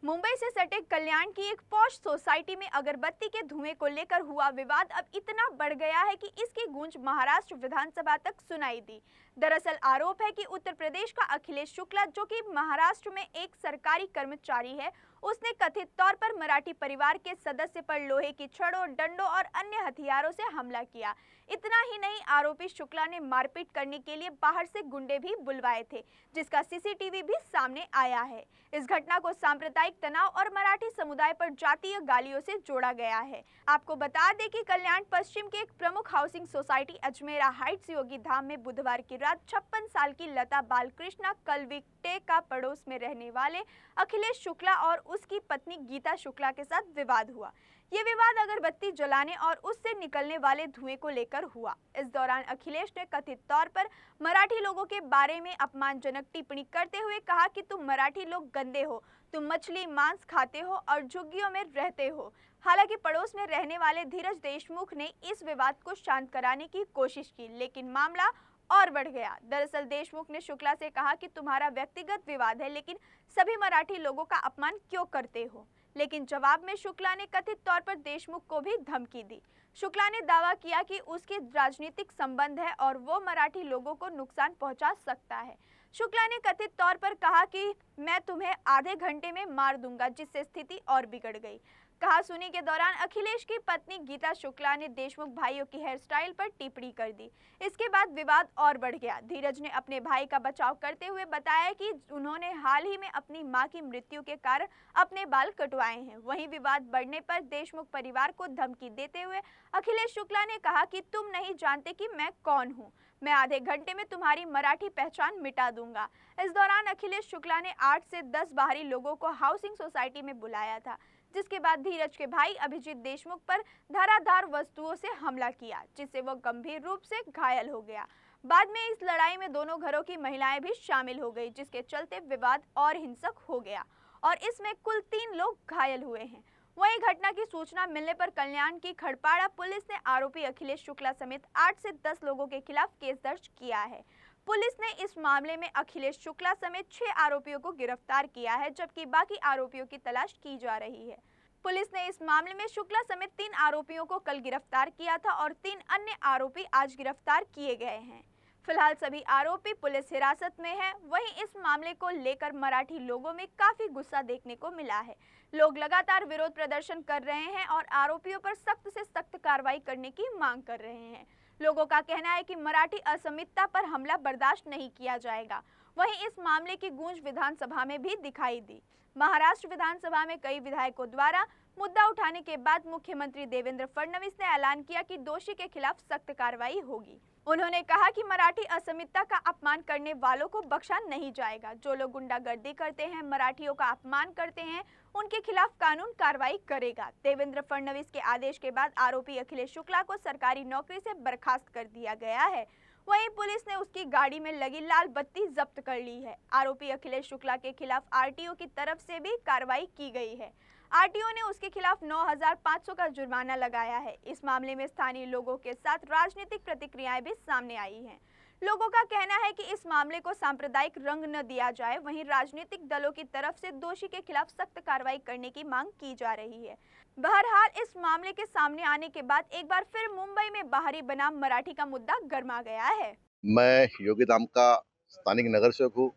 मुंबई से सटे कल्याण की एक पॉश सोसाइटी में अगरबत्ती के धुएं को लेकर हुआ विवाद अब इतना बढ़ गया है कि इसकी गूंज महाराष्ट्र विधानसभा तक सुनाई दी। दरअसल आरोप है कि उत्तर प्रदेश का अखिलेश शुक्ला, जो कि महाराष्ट्र में एक सरकारी कर्मचारी है, उसने कथित तौर पर मराठी परिवार के सदस्य पर लोहे की छड़ों, डंडों और अन्य हथियारों से हमला किया। इतना ही नहीं, आरोपी शुक्ला ने मारपीट करने के लिए बाहर से गुंडे भी बुलवाए थे, जिसका सीसीटीवी भी सामने आया है। इस घटना को सांप्रदायिक तनाव और मराठी समुदाय पर जातीय गालियों से जोड़ा गया है। आपको बता दें कि कल्याण पश्चिम के एक प्रमुख हाउसिंग सोसाइटी अजमेरा हाइट्स योगी धाम में बुधवार की रात 56 साल की लता बालकृष्णा कलविकटे का पड़ोस में रहने वाले अखिलेश शुक्ला और उसकी पत्नी गीता शुक्ला के साथ विवाद हुआ। ये विवाद अगरबत्ती जलाने और उससे निकलने वाले धुएं को लेकर हुआ। इस दौरान अखिलेश ने कथित तौर पर मराठी लोगों के बारे में अपमानजनक टिप्पणी करते हुए कहा कि तुम मराठी लोग गंदे हो, तुम मछली मांस खाते हो और झुग्गियों में रहते हो। हालांकि पड़ोस में रहने वाले धीरज देशमुख ने इस विवाद को शांत कराने की कोशिश की, लेकिन मामला और बढ़ गया। दरअसल देशमुख ने शुक्ला से कहा कि तुम्हारा व्यक्तिगत विवाद है, लेकिन सभी मराठी लोगों का अपमान क्यों करते हो। लेकिन जवाब में शुक्ला ने कथित तौर पर देशमुख को भी धमकी दी। शुक्ला ने दावा किया कि उसके राजनीतिक संबंध है और वो मराठी लोगों को नुकसान पहुंचा सकता है। शुक्ला ने कथित तौर पर कहा कि मैं तुम्हें आधे घंटे में मार दूंगा, जिससे स्थिति और बिगड़ गई। कहा सुनी के दौरान अखिलेश की पत्नी गीता शुक्ला ने देशमुख भाइयों की हेयर स्टाइल पर टिप्पणी कर दी। इसके बाद विवाद और बढ़ गया। धीरज ने अपने भाई का बचाव करते हुए बताया कि उन्होंने हाल ही में अपनी मां की मृत्यु के कारण अपने बाल कटवाए हैं। वहीं विवाद बढ़ने पर देशमुख परिवार को धमकी देते हुए अखिलेश शुक्ला ने कहा कि तुम नहीं जानते कि मैं कौन हूं, मैं आधे घंटे में तुम्हारी मराठी पहचान मिटा दूंगा। इस दौरान अखिलेश शुक्ला ने 8 से 10 बाहरी लोगों को हाउसिंग सोसाइटी में बुलाया था, जिसके बाद धीरज के भाई अभिजीत देशमुख पर धारादार वस्तुओं से हमला किया, जिससे वो गंभीर रूप से घायल हो गया। बाद में इस लड़ाई में दोनों घरों की महिलाएं भी शामिल हो गई, जिसके चलते विवाद और हिंसक हो गया और इसमें कुल 3 लोग घायल हुए हैं। वहीं घटना की सूचना मिलने पर कल्याण की खड़पाड़ा पुलिस ने आरोपी अखिलेश शुक्ला समेत 8 से 10 लोगों के खिलाफ केस दर्ज किया है। पुलिस ने इस मामले में अखिलेश शुक्ला समेत 6 आरोपियों को गिरफ्तार किया है, जबकि बाकी आरोपियों की तलाश की जा रही है। पुलिस ने इस मामले में शुक्ला समेत 3 आरोपियों को कल गिरफ्तार किया था और 3 अन्य आरोपी आज गिरफ्तार किए गए हैं। फिलहाल सभी आरोपी पुलिस हिरासत में हैं। वहीं इस मामले को लेकर मराठी लोगों में काफी गुस्सा देखने को मिला है। लोग लगातार विरोध प्रदर्शन कर रहे हैं और आरोपियों पर सख्त से सख्त कार्रवाई करने की मांग कर रहे हैं। लोगों का कहना है कि मराठी अस्मिता पर हमला बर्दाश्त नहीं किया जाएगा। वहीं इस मामले की गूंज विधानसभा में भी दिखाई दी। महाराष्ट्र विधानसभा में कई विधायकों द्वारा मुद्दा उठाने के बाद मुख्यमंत्री देवेंद्र फडणवीस ने ऐलान किया कि दोषी के खिलाफ सख्त कार्रवाई होगी। उन्होंने कहा कि मराठी अस्मिता का अपमान करने वालों को बख्शा नहीं जाएगा। जो लोग गुंडागर्दी करते हैं, मराठियों का अपमान करते हैं, उनके खिलाफ कानून कार्रवाई करेगा। देवेंद्र फडणवीस के आदेश के बाद आरोपी अखिलेश शुक्ला को सरकारी नौकरी से बर्खास्त कर दिया गया है। वहीं पुलिस ने उसकी गाड़ी में लगी लाल बत्ती जब्त कर ली है। आरोपी अखिलेश शुक्ला के खिलाफ आरटीओ की तरफ से भी कार्रवाई की गई है। आरटीओ ने उसके खिलाफ 9,500 का जुर्माना लगाया है। इस मामले में स्थानीय लोगों के साथ राजनीतिक प्रतिक्रियाएं भी सामने आई हैं। लोगों का कहना है कि इस मामले को सांप्रदायिक रंग न दिया जाए। वहीं राजनीतिक दलों की तरफ से दोषी के खिलाफ सख्त कार्रवाई करने की मांग की जा रही है। बहरहाल इस मामले के सामने आने के बाद एक बार फिर मुंबई में बाहरी बनाम मराठी का मुद्दा गर्मा गया है। मैं योगी धाम का स्थानिक नगर सेवक हूँ।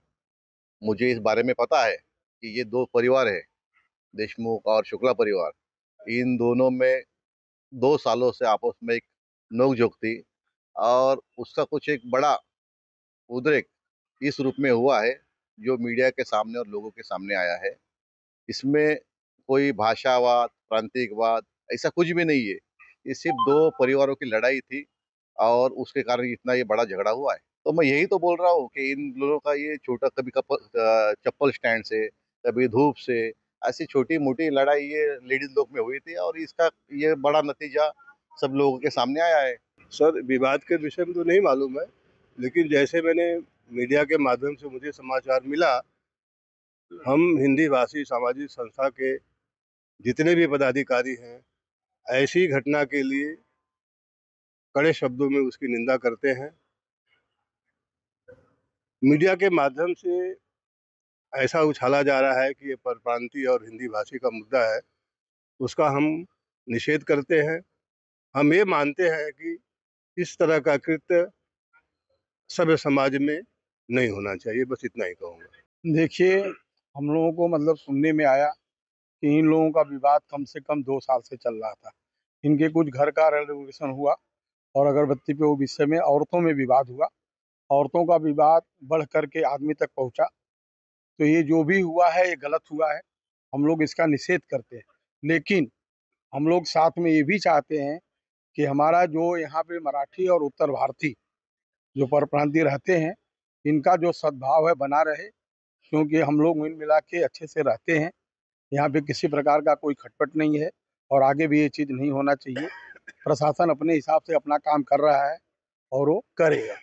मुझे इस बारे में पता है कि ये दो परिवार है, देशमुख और शुक्ला परिवार। इन दोनों में 2 सालों से आपस में एक नोक-झोंक थी और उसका कुछ एक बड़ा उद्रेक इस रूप में हुआ है, जो मीडिया के सामने और लोगों के सामने आया है। इसमें कोई भाषावाद, प्रांतिकवाद ऐसा कुछ भी नहीं है। ये सिर्फ 2 परिवारों की लड़ाई थी और उसके कारण इतना ये बड़ा झगड़ा हुआ है। तो मैं यही तो बोल रहा हूँ कि इन लोगों का ये छोटा कभी चप्पल स्टैंड से, कभी धूप से, ऐसी छोटी-मोटी लड़ाई ये लेडीज़ लोग में हुई थी और इसका ये बड़ा नतीजा सब लोगों के सामने आया है। सर, विवाद के विषय में तो नहीं मालूम है, लेकिन जैसे मैंने मीडिया के माध्यम से मुझे समाचार मिला, हम हिंदी भाषी सामाजिक संस्था के जितने भी पदाधिकारी हैं, ऐसी घटना के लिए कड़े शब्दों में उसकी निंदा करते हैं। मीडिया के माध्यम से ऐसा उछाला जा रहा है कि ये परप्रांतीय और हिंदी भाषी का मुद्दा है, उसका हम निषेध करते हैं। हम ये मानते हैं कि इस तरह का कृत्य सभ्य समाज में नहीं होना चाहिए। बस इतना ही कहूँगा। देखिए, हम लोगों को मतलब सुनने में आया कि इन लोगों का विवाद कम से कम 2 साल से चल रहा था। इनके कुछ घर का रेजोल्यूशन हुआ और अगरबत्ती पे वो विषय में औरतों में विवाद हुआ। औरतों का विवाद बढ़ करके आदमी तक पहुंचा। तो ये जो भी हुआ है ये गलत हुआ है, हम लोग इसका निषेध करते हैं। लेकिन हम लोग साथ में ये भी चाहते हैं कि हमारा जो यहाँ पे मराठी और उत्तर भारतीय जो परप्रांतीय रहते हैं, इनका जो सद्भाव है बना रहे, क्योंकि हम लोग मिल मिला के अच्छे से रहते हैं। यहाँ पे किसी प्रकार का कोई खटपट नहीं है और आगे भी ये चीज़ नहीं होना चाहिए। प्रशासन अपने हिसाब से अपना काम कर रहा है और वो करेगा।